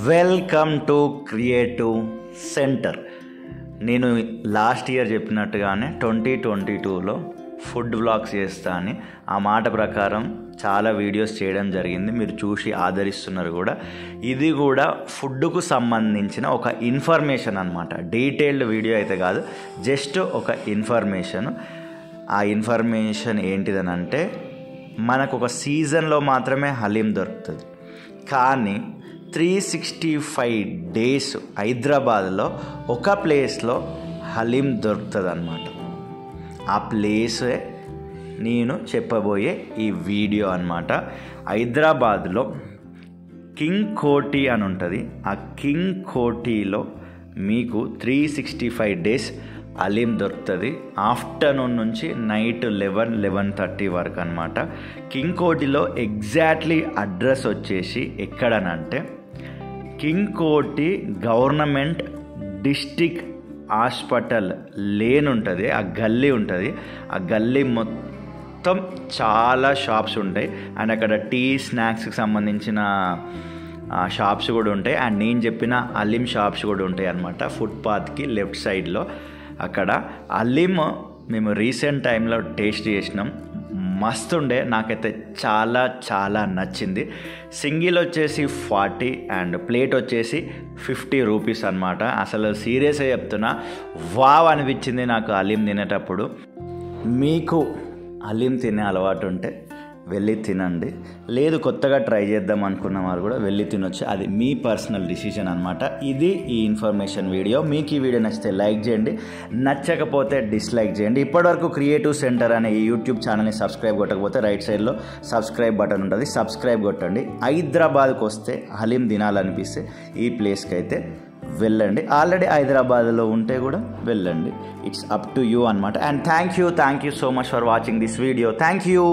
Welcome to creative centre. నేను last year చెప్పినట్టుగానే 2022లో food vlogs చేస్తా అని ఆ మాట ప్రకారం చాలా వీడియోస్ చేయడం జరిగింది. మీరు చూసి ఆదరిస్తున్నారు కూడా. ఇది కూడా ఫుడ్కు సంబంధించిన ఒక ఇన్ఫర్మేషన్ అన్నమాట. డీటెయిల్డ్ వీడియో అయితే కాదు, జస్ట్ ఒక ఇన్ఫర్మేషన్. ఆ ఇన్ఫర్మేషన్ ఏంటిదనంటే, మనకు ఒక సీజన్లో మాత్రమే హలీం దొరుకుతుంది, కానీ 365 డేస్ హైదరాబాద్లో ఒక ప్లేస్లో హలీం దొరుకుతుంది అన్నమాట. ఆ ప్లేసే నేను చెప్పబోయే ఈ వీడియో అన్నమాట. హైదరాబాద్లో కింగ్ కోటి అని ఉంటుంది. ఆ కింగ్ కోటిలో మీకు 365 డేస్ హలీం దొరుకుతుంది. ఆఫ్టర్నూన్ నుంచి నైట్ 11-11:30 వరకు అనమాట. కింగ్ కోటిలో ఎగ్జాక్ట్లీ అడ్రస్ వచ్చేసి ఎక్కడనంటే, కింగ్ కోటి గవర్నమెంట్ డిస్ట్రిక్ట్ హాస్పిటల్ లేన్ ఉంటుంది, ఆ గల్లీ ఉంటుంది. ఆ గల్లీ మొత్తం చాలా షాప్స్ ఉంటాయి. అండ్ అక్కడ టీ స్నాక్స్కి సంబంధించిన షాప్స్ కూడా ఉంటాయి. అండ్ నేను చెప్పిన హలీం షాప్స్ కూడా ఉంటాయి అన్నమాట. ఫుట్పాత్కి లెఫ్ట్ సైడ్లో అక్కడ హలీం మేము రీసెంట్ టైంలో టేస్ట్ చేసినాం. మస్తు ఉండే, నాకైతే చాలా చాలా నచ్చింది. సింగిల్ వచ్చేసి 40 అండ్ ప్లేట్ వచ్చేసి 50 రూపీస్ అనమాట. అసలు సీరియస్గా చెప్తున్నా, వావ్ అనిపించింది నాకు హలీం తినేటప్పుడు. మీకు హలీం తినే అలవాటు ఉంటే వెళ్ళి తినండి, లేదు కొత్తగా ట్రై చేద్దాం అనుకున్న వారు కూడా వెళ్ళి తినొచ్చు. అది మీ పర్సనల్ డిసిషన్ అనమాట. ఇది ఈ ఇన్ఫర్మేషన్ వీడియో. మీకు ఈ వీడియో నచ్చితే లైక్ చేయండి, నచ్చకపోతే డిస్లైక్ చేయండి. ఇప్పటివరకు క్రియేటివ్ సెంటర్ అనే ఈ యూట్యూబ్ ఛానల్ని సబ్స్క్రైబ్ కొట్టకపోతే రైట్ సైడ్లో సబ్స్క్రైబ్ బటన్ ఉంటుంది, సబ్స్క్రైబ్ కొట్టండి. హైదరాబాద్కి వస్తే హలీం తినాలనిపిస్తే ఈ ప్లేస్కి అయితే వెళ్ళండి. ఆల్రెడీ హైదరాబాద్లో ఉంటే కూడా వెళ్ళండి. ఇట్స్ అప్ టు యూ అనమాట. And thank you so much for watching this video. Thank you.